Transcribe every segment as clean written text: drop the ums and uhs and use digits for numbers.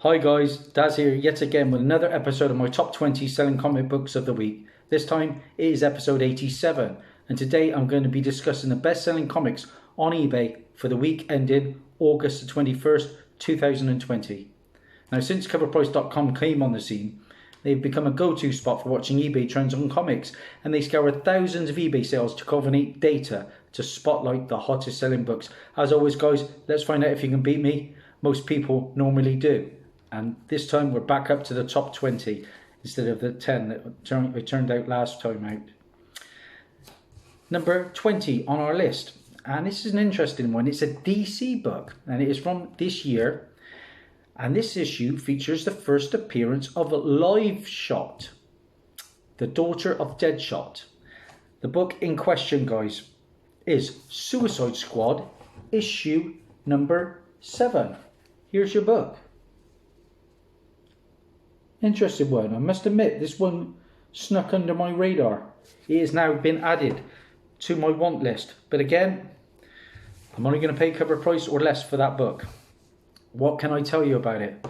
Hi guys, Dazzie here yet again with another episode of my top 20 selling comic books of the week. This time it is episode 87, and today I'm going to be discussing the best selling comics on eBay for the week ending August the 21st, 2020. Now, since coverprice.com came on the scene, they've become a go-to spot for watching eBay trends on comics, and they scour thousands of eBay sales to culminate data to spotlight the hottest selling books. As always guys, let's find out if you can beat me. Most people normally do. And this time we're back up to the top 20 instead of the 10 that it turned out last time out. Number 20 on our list. And this is an interesting one. It's a DC book and it is from this year. And this issue features the first appearance of Live Shot, the daughter of Deadshot. The book in question, guys, is Suicide Squad, issue number 7. Here's your book. Interesting one. I must admit, this one snuck under my radar. It has now been added to my want list. But again, I'm only going to pay cover price or less for that book. What can I tell you about it?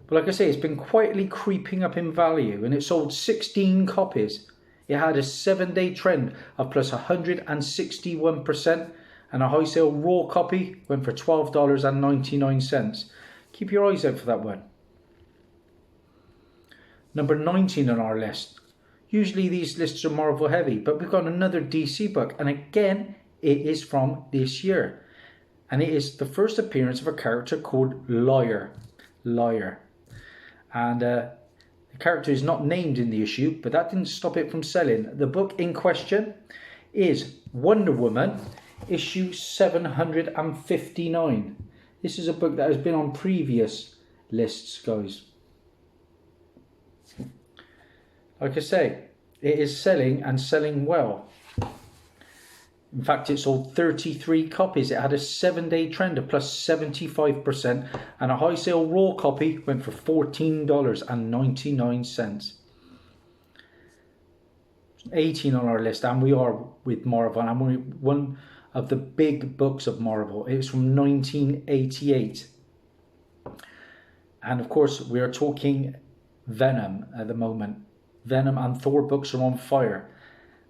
But like I say, it's been quietly creeping up in value and it sold 16 copies. It had a 7-day trend of plus 161%, and a high sale raw copy went for $12.99. Keep your eyes out for that one. Number 19 on our list. Usually these lists are Marvel heavy, but we've got another DC book, and again it is from this year. And it is the first appearance of a character called Liar. And the character is not named in the issue, but that didn't stop it from selling. The book in question is Wonder Woman, issue 759. This is a book that has been on previous lists, guys. Like I say, it is selling and selling well. In fact, it sold 33 copies. It had a 7-day trend of plus 75%, and a high sale raw copy went for $14.99. 18 on our list, and we are with Marvel, and we're one of the big books of Marvel. It was from 1988. And of course, we are talking Venom at the moment. Venom and Thor books are on fire,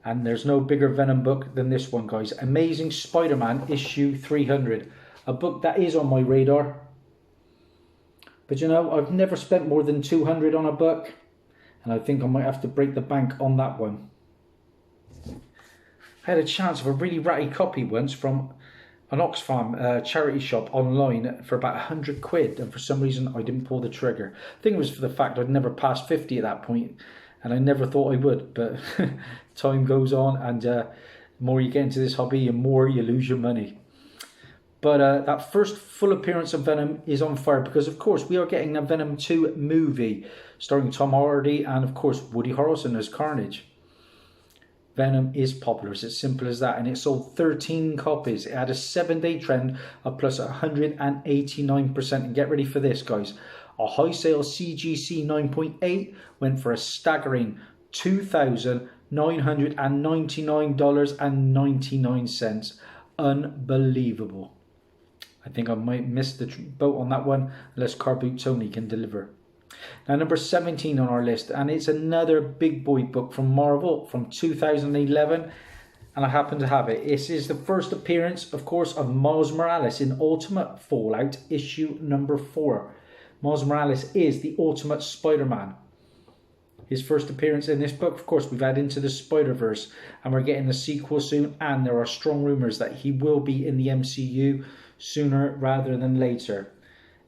and there's no bigger Venom book than this one, guys. Amazing Spider-Man issue 300, a book that is on my radar, but you know, I've never spent more than 200 on a book, and I think I might have to break the bank on that one. I had a chance of a really ratty copy once from an Oxfam charity shop online for about 100 quid, and for some reason I didn't pull the trigger. I think it was for the fact I'd never passed 50 at that point, and I never thought I would, but time goes on, and the more you get into this hobby, the more you lose your money. But that first full appearance of Venom is on fire, because of course we are getting a Venom 2 movie starring Tom Hardy and of course Woody Harrelson as Carnage. Venom is popular, it's as simple as that, and it sold 13 copies. It had a 7-day trend of plus 189%, and get ready for this, guys. A high sale CGC 9.8 went for a staggering $2,999.99. Unbelievable. I think I might miss the boat on that one unless Car Boot Tony can deliver. Now, number 17 on our list, and it's another big boy book from Marvel from 2011, and I happen to have it. This is the first appearance, of course, of Miles Morales in Ultimate Fallout issue number 4. Miles Morales is the Ultimate Spider-Man. His first appearance in this book, of course, we've had Into the Spider-Verse, and we're getting the sequel soon, and there are strong rumours that he will be in the MCU sooner rather than later.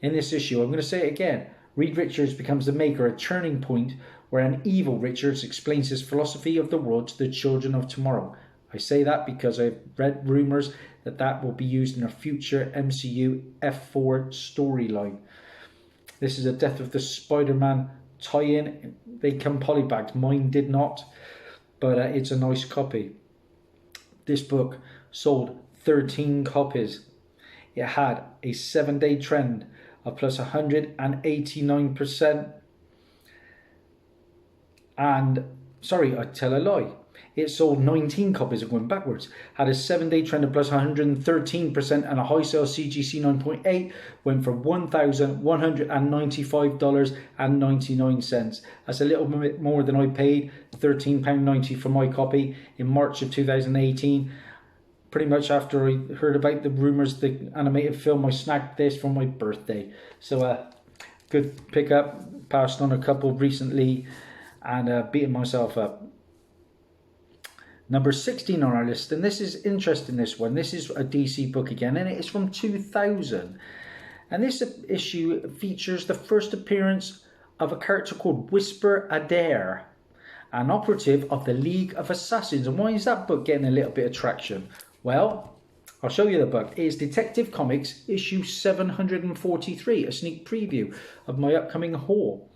In this issue, I'm going to say it again, Reed Richards becomes the maker, a turning point where an evil Richards explains his philosophy of the world to the children of tomorrow. I say that because I've read rumours that that will be used in a future MCU F4 storyline. This is a Death of the Spider-Man tie-in. They come polybagged. Mine did not, but it's a nice copy. This book sold 13 copies. It had a 7-day trend of plus 189%. And, sorry, I tell a lie. It sold 19 copies of going backwards. Had a 7-day trend of plus 113% and a high sale CGC 9.8. Went for $1,195.99. That's a little bit more than I paid. £13.90 for my copy in March of 2018. Pretty much after I heard about the rumours of the animated film, I snagged this for my birthday. So good pickup. Passed on a couple recently and beating myself up. Number 16 on our list, and this is interesting, this one. This is a DC book again, and it is from 2000. And this issue features the first appearance of a character called Whisper Adair, an operative of the League of Assassins. And why is that book getting a little bit of traction? Well, I'll show you the book. It is Detective Comics issue 743, a sneak preview of my upcoming haul.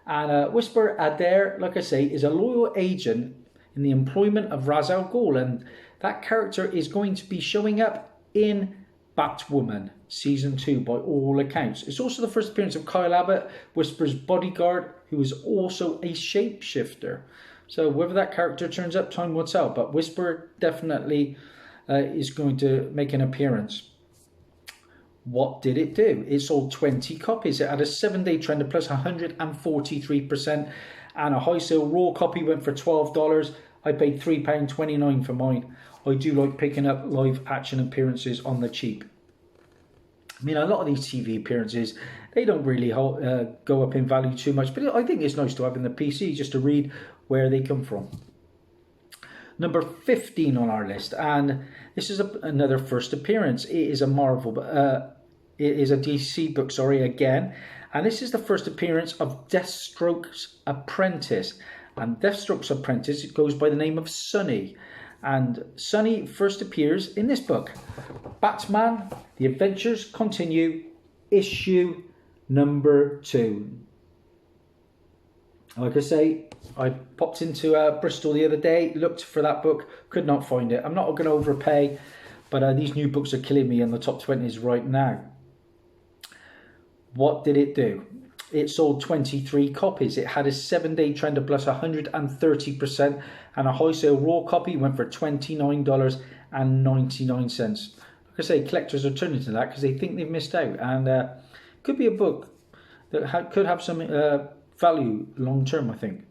And Whisper Adair, like I say, is a loyal agent in the employment of Ra's al Ghul, and that character is going to be showing up in Batwoman Season 2 by all accounts. It's also the first appearance of Kyle Abbott, Whisper's bodyguard, who is also a shapeshifter. So whether that character turns up, time will tell, but Whisper definitely is going to make an appearance. What did it do? It sold 20 copies. It had a 7-day trend of plus 143%. And a high sale raw copy went for $12. I paid £3.29 for mine. I do like picking up live action appearances on the cheap. I mean, a lot of these TV appearances, they don't really go up in value too much, but I think it's nice to have in the PC just to read where they come from. Number 15 on our list, and this is another first appearance. It is a Marvel, it is a DC book, again. And this is the first appearance of Deathstroke's apprentice. And Deathstroke's apprentice goes by the name of Sonny. And Sonny first appears in this book. Batman, The Adventures Continue, issue number 2. Like I say, I popped into Bristol the other day, looked for that book, could not find it. I'm not going to overpay, but these new books are killing me in the top 20s right now. What did it do? It sold 23 copies. It had a 7-day trend of plus 130%, and a high sale raw copy went for $29.99. Like I say, collectors are turning to that because they think they've missed out, and could be a book that could have some value long term, I think.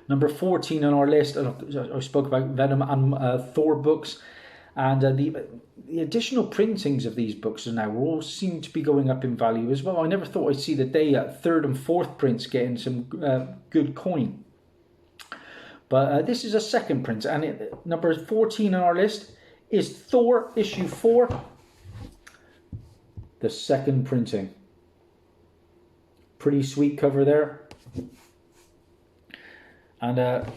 Number 14 on our list, I spoke about Venom and Thor books, and the additional printings of these books now all seem to be going up in value as well. I never thought I'd see the day at 3rd and 4th prints getting some good coin. But this is a second print, and number 14 on our list is Thor issue 4, the second printing. Pretty sweet cover there. And of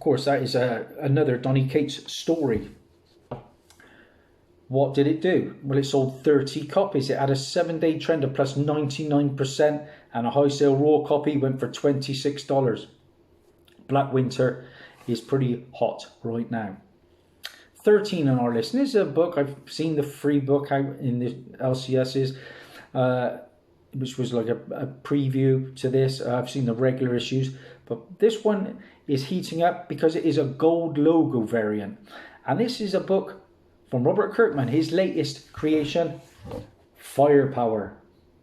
course that is another Donny Cates story. What did it do? Well, it sold 30 copies. It had a 7-day trend of plus 99%, and a high sale raw copy went for $26. Black Winter is pretty hot right now. 13 on our list. And this is a book, I've seen the free book out in the LCSs, which was like a preview to this. I've seen the regular issues, but this one is heating up because it is a gold logo variant. And this is a book from Robert Kirkman, his latest creation, Firepower.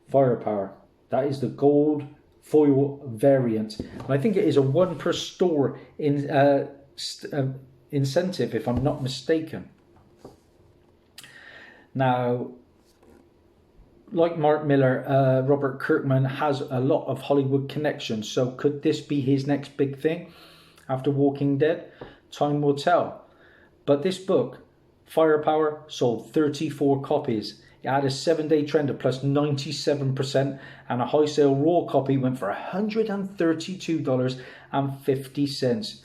Firepower. That is the gold foil variant. And I think it is a 1 per store incentive, if I'm not mistaken. Now, like Mark Miller, Robert Kirkman has a lot of Hollywood connections. So could this be his next big thing after Walking Dead? Time will tell. But this book, Firepower, sold 34 copies. It had a 7-day trend of plus 97%, and a high sale raw copy went for $132.50.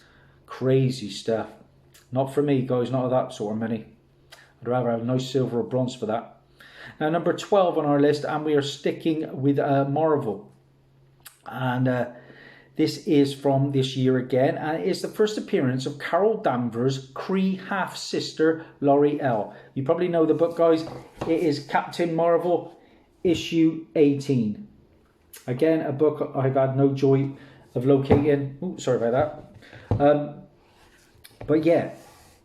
Crazy stuff. Not for me, guys, not that sort of money. I'd rather have a nice silver or bronze for that. Now, number 12 on our list, and we are sticking with Marvel. And this is from this year again, and it is the first appearance of Carol Danvers' Kree half-sister, Laurie L. You probably know the book, guys. It is Captain Marvel, issue 18. Again, a book I've had no joy of locating. Ooh, sorry about that. But yeah,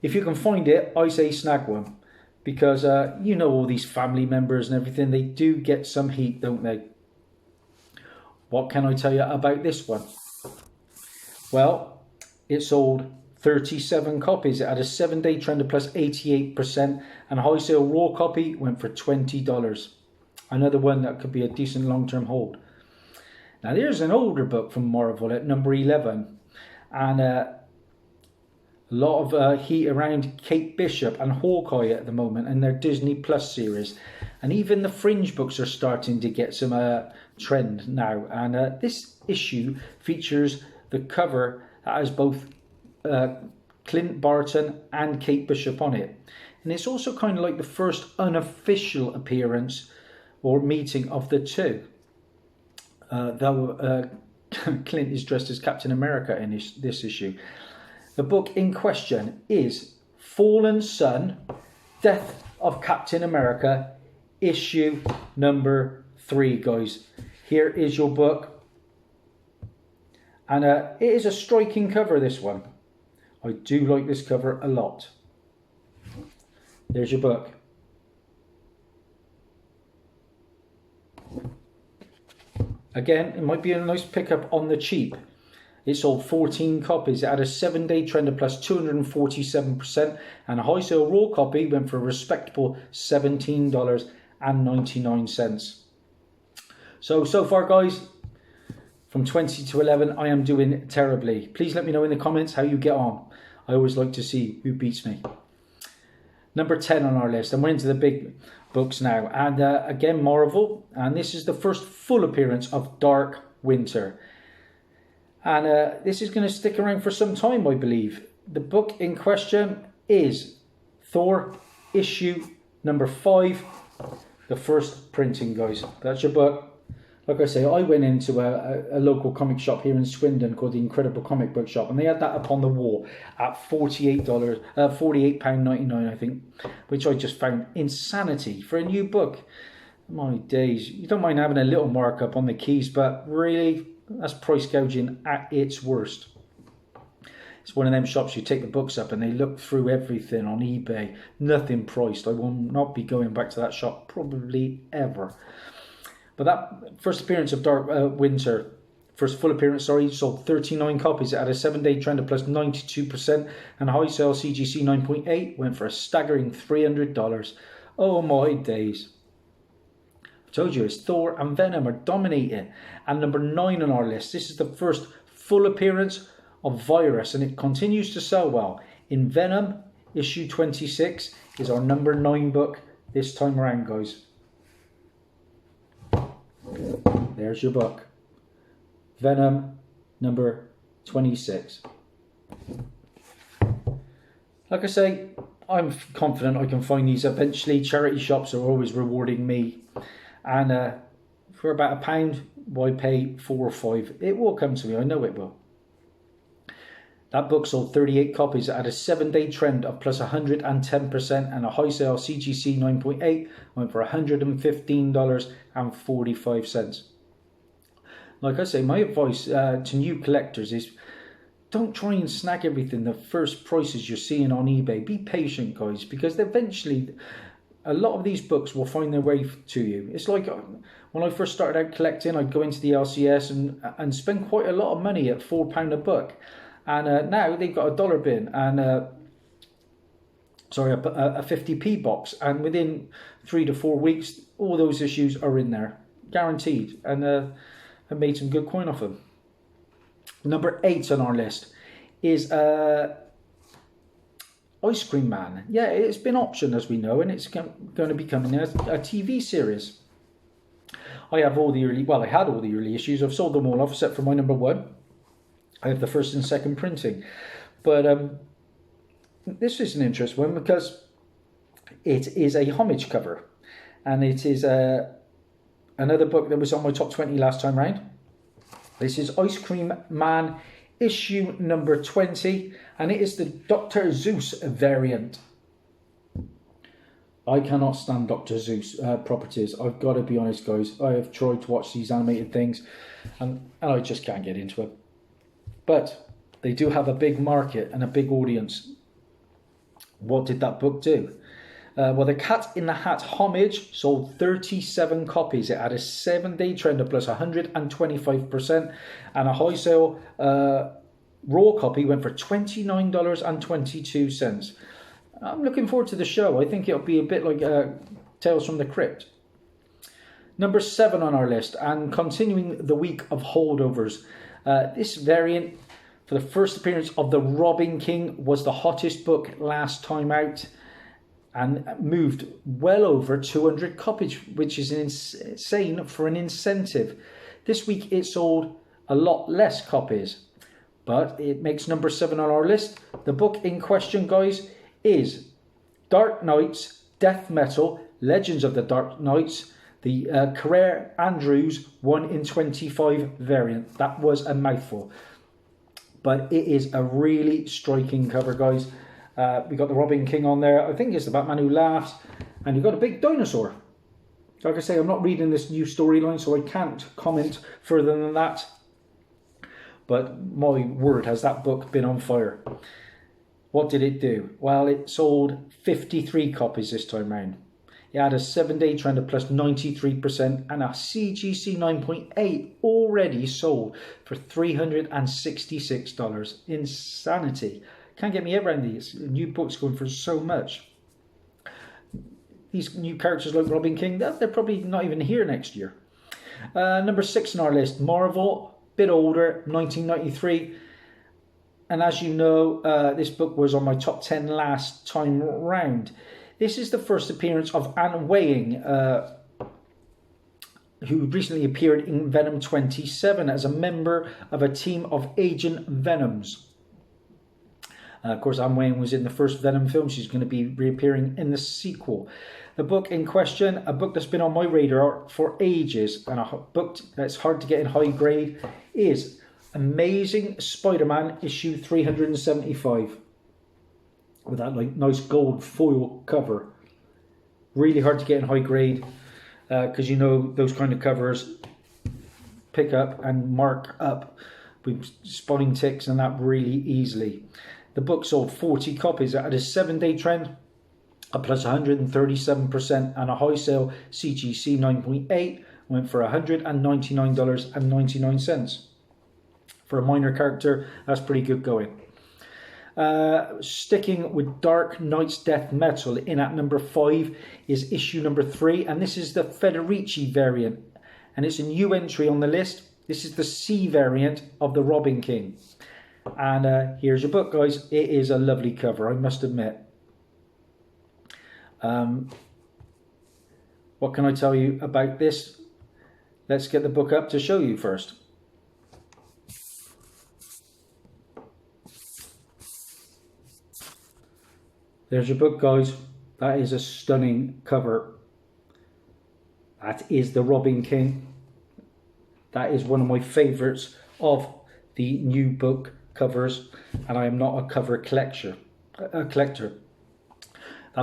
if you can find it, I say snag one. Because you know, all these family members and everything, they do get some heat, don't they? What can I tell you about this one? Well, it sold 37 copies. It had a 7-day trend of plus 88%, and a high sale raw copy went for $20. Another one that could be a decent long-term hold. Now there's an older book from Marvel at number 11, and a lot of heat around Kate Bishop and Hawkeye at the moment and their Disney Plus series, and even the Fringe books are starting to get some trend now. And this issue features the cover that has both Clint Barton and Kate Bishop on it, and it's also kind of like the first unofficial appearance or meeting of the two, though Clint is dressed as Captain America in this issue. The book in question is Fallen Sun, Death of Captain America, issue number 3, guys. Here is your book. And it is a striking cover, this one. I do like this cover a lot. There's your book. Again, it might be a nice pickup on the cheap. It sold 14 copies. It had a 7-day trend of plus 247%, and a high sale raw copy went for a respectable $17.99. So far, guys, from 20 to 11, I am doing terribly. Please let me know in the comments how you get on. I always like to see who beats me. Number 10 on our list, and we're into the big books now. And again, Marvel, and this is the first full appearance of Dark Winter. And this is going to stick around for some time, I believe. The book in question is Thor, issue number 5, the first printing, guys. That's your book. Like I say, I went into a local comic shop here in Swindon called the Incredible Comic Book Shop, and they had that up on the wall at £48.99, I think, which I just found insanity for a new book. My days. You don't mind having a little markup on the keys, but really, that's price gouging at its worst. It's one of them shops you take the books up and they look through everything on eBay. Nothing priced. I will not be going back to that shop probably ever. But that first appearance of Dark Winter, first full appearance, sold 39 copies. It had a 7-day trend of plus 92%, and a high sale CGC 9.8 went for a staggering $300. Oh my days. I told you, it's Thor and Venom are dominating. And number 9 on our list, this is the first full appearance of Virus, and it continues to sell well. In Venom, issue 26 is our number 9 book this time around, guys. There's your book. Venom number 26. Like I say, I'm confident I can find these eventually. Charity shops are always rewarding me. And for about £1, why pay 4 or 5? It will come to me, I know it will. That book sold 38 copies. It had a 7-day trend of plus 110%, and a high sale CGC 9.8 went for $115.45. Like I say, my advice to new collectors is don't try and snag everything the first prices you're seeing on eBay. Be patient, guys, because eventually a lot of these books will find their way to you. It's like when I first started out collecting, I'd go into the LCS and spend quite a lot of money at £4 a book. And now they've got a dollar bin and a 50p box, and within 3 to 4 weeks all those issues are in there, guaranteed, and I made some good coin off them. Number 8 on our list is Ice Cream Man. Yeah, it's been optioned, as we know, and it's going to be coming as a TV series. I had all the early issues. I've sold them all off except for my number 1. I have the first and second printing. But this is an interesting one because it is a homage cover. And it is another book that was on my top 20 last time round. This is Ice Cream Man, issue number 20. And it is the Dr. Zeus variant. I cannot stand Dr. Zeus properties. I've got to be honest, guys. I have tried to watch these animated things and I just can't get into it. But They do have a big market and a big audience. What did that book do? Well, The Cat in the Hat Homage sold 37 copies. It had a 7-day trend of plus 125%, and a high sale raw copy went for $29.22. I'm looking forward to the show. I think it'll be a bit like Tales from the Crypt. Number 7 on our list, and continuing the week of holdovers. This variant, for the first appearance of the Robin King, was the hottest book last time out, and moved well over 200 copies, which is insane for an incentive. This week it sold a lot less copies, but it makes number 7 on our list. The book in question, guys, is Dark Knights, Death Metal, Legends of the Dark Knights, the Carrere Andrews 1 in 25 variant. That was a mouthful, but it is a really striking cover, guys. We got the Robin King on there. I think it's the Batman Who Laughs, and you've got a big dinosaur. Like I say, I'm not reading this new storyline, so I can't comment further than that. But my word, has that book been on fire. What did it do? Well, it sold 53 copies this time round. It had a 7-day trend of plus 93%, and a CGC 9.8 already sold for $366. Insanity. Can't get me head around these new books going for so much. These new characters like Robin King, they're probably not even here next year. Number 6 on our list, Marvel, bit older, 1993. And as you know, this book was on my top 10 last time round. This is the first appearance of Anne Weying, who recently appeared in Venom 27 as a member of a team of Agent Venoms. Of course, Anne Weying was in the first Venom film. She's going to be reappearing in the sequel. The book in question, a book that's been on my radar for ages, and a book that's hard to get in high grade, is Amazing Spider-Man issue 375. With that nice gold foil cover. Really hard to get in high grade, because you know those kind of covers pick up and mark up with spotting ticks and that really easily. The book sold 40 copies. It had a 7-day trend, a plus 137%, and a high sale CGC 9.8 went for $199.99. For a minor character, that's pretty good going. Sticking with Dark Knights Death Metal, in at number 5 is issue number 3, and this is the Federici variant, and it's a new entry on the list. This is the C variant of the Robin King. And here's your book, guys. It is a lovely cover, I must admit. What can I tell you about this? Let's get the book up to show you first. There's your book, guys. That is a stunning cover. That is the Robin King. That is one of my favourites of the new book covers, and I am not a cover collector. That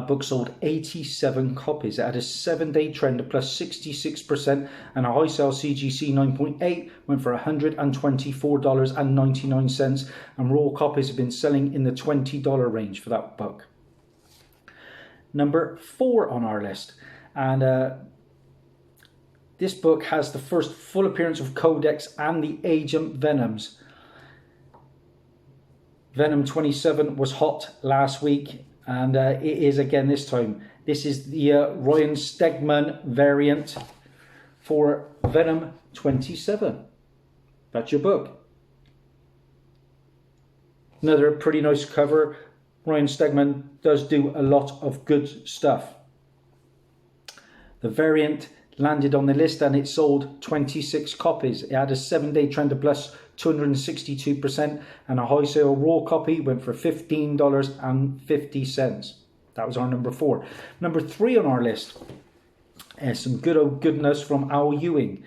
book sold 87 copies. It had a 7-day trend of plus 66%, and a high sale CGC 9.8 went for $124.99, and raw copies have been selling in the $20 range for that book. Number 4 on our list, and this book has the first full appearance of Codex and the Agent Venoms. Venom 27 was hot last week, and it is again this time. This is the Ryan Stegman variant for Venom 27. That's your book. Another pretty nice cover. Ryan Stegman does do a lot of good stuff. The variant landed on the list and it sold 26 copies. It had a 7-day trend of plus 262%, and a high sale raw copy went for $15.50. That was our number 4. Number 3 on our list is some good old goodness from Al Ewing.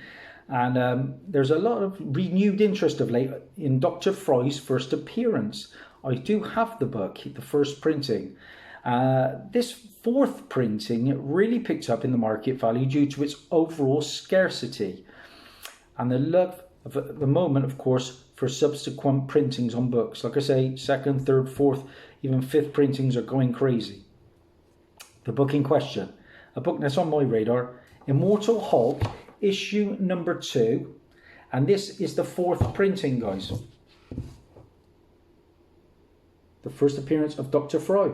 And there's a lot of renewed interest of late in Dr. Fry's first appearance. I do have the book, the first printing. This 4th printing really picked up in the market value due to its overall scarcity. And the love at the moment, of course, for subsequent printings on books. Like I say, second, third, fourth, even fifth printings are going crazy. The book in question, a book that's on my radar, Immortal Hulk, issue number 2. And this is the 4th printing, guys. The first appearance of Dr. Fry.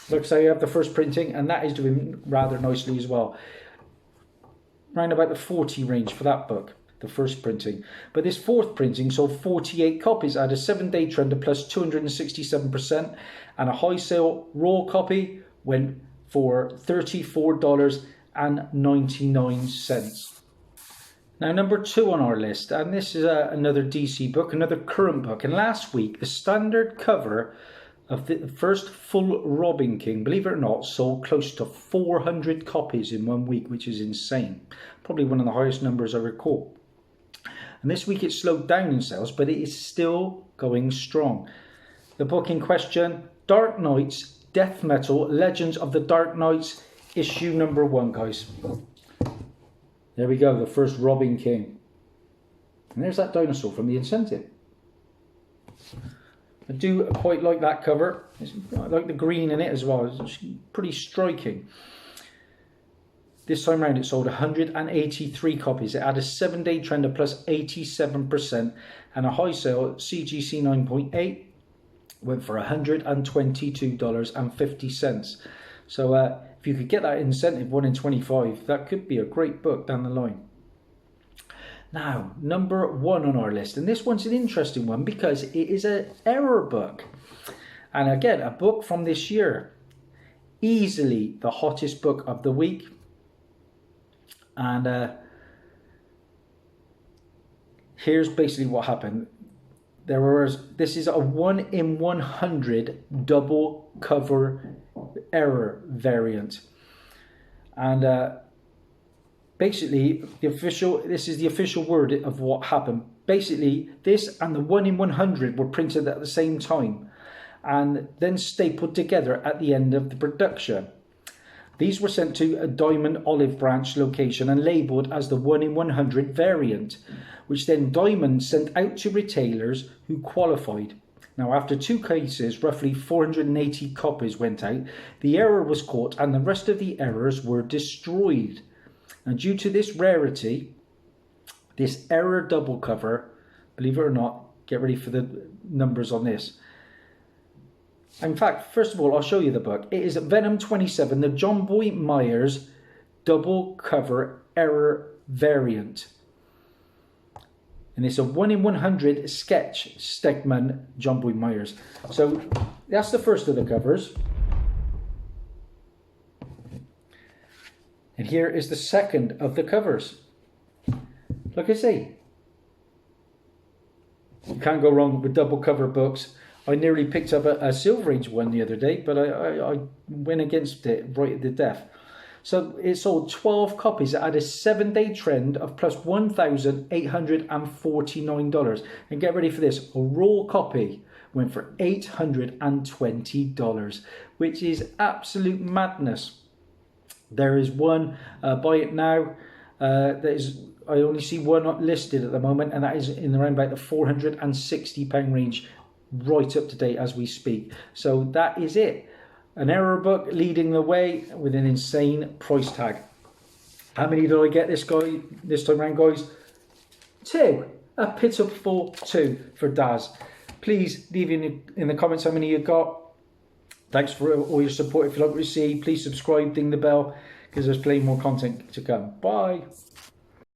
Like I say, you have the first printing, and that is doing rather nicely as well. Round about the 40 range for that book, the first printing. But this 4th printing sold 48 copies at a 7-day trend of plus 267%, and a high sale raw copy went for $34.99. Now, number 2 on our list, and this is another DC book, another current book. And last week, the standard cover of the first full Robin King, believe it or not, sold close to 400 copies in 1 week, which is insane. Probably one of the highest numbers I recall. And this week it slowed down in sales, but it is still going strong. The book in question, Dark Knights, Death Metal, Legends of the Dark Knights, issue number 1, guys. There we go, the first Robin King. And there's that dinosaur from the incentive. I do quite like that cover. I like the green in it as well. It's pretty striking. This time round it sold 183 copies. It had a 7-day trend of plus 87% and a high sale, CGC 9.8, went for $122.50. So if you could get that incentive 1 in 25, that could be a great book down the line. Now, number 1 on our list, and this one's an interesting one because it is an error book. And again, a book from this year. Easily the hottest book of the week. And here's basically what happened. This is a 1 in 100 double cover error variant. And basically, this is the official word of what happened. Basically, this and the 1 in 100 were printed at the same time and then stapled together at the end of the production. These were sent to a Diamond Olive Branch location and labelled as the 1 in 100 variant, which then Diamond sent out to retailers who qualified. Now, after 2 cases, roughly 480 copies went out. The error was caught and the rest of the errors were destroyed. And due to this rarity, this error double cover, believe it or not, get ready for the numbers on this. In fact, first of all, I'll show you the book. It is Venom 27, the John Boy Myers double cover error variant. And it's a 1 in 100 sketch Stegman John Boy Myers. So that's the first of the covers. And here is the second of the covers. Like I say, you can't go wrong with double cover books. I nearly picked up a Silver Age one the other day, but I went against it right at the death. So it sold 12 copies. It had a 7-day trend of plus $1,849. And get ready for this, a raw copy went for $820, which is absolute madness. There is one, buy it now. I only see one listed at the moment, and that is in around about the £460 range, right up to date as we speak. So that is it. An error book leading the way with an insane price tag. How many did I get this time around, guys? 2. A pitiful 2 for Daz. Please leave in the comments how many you got. Thanks for all your support. If you like what you see, please subscribe, ding the bell, because there's plenty more content to come. Bye.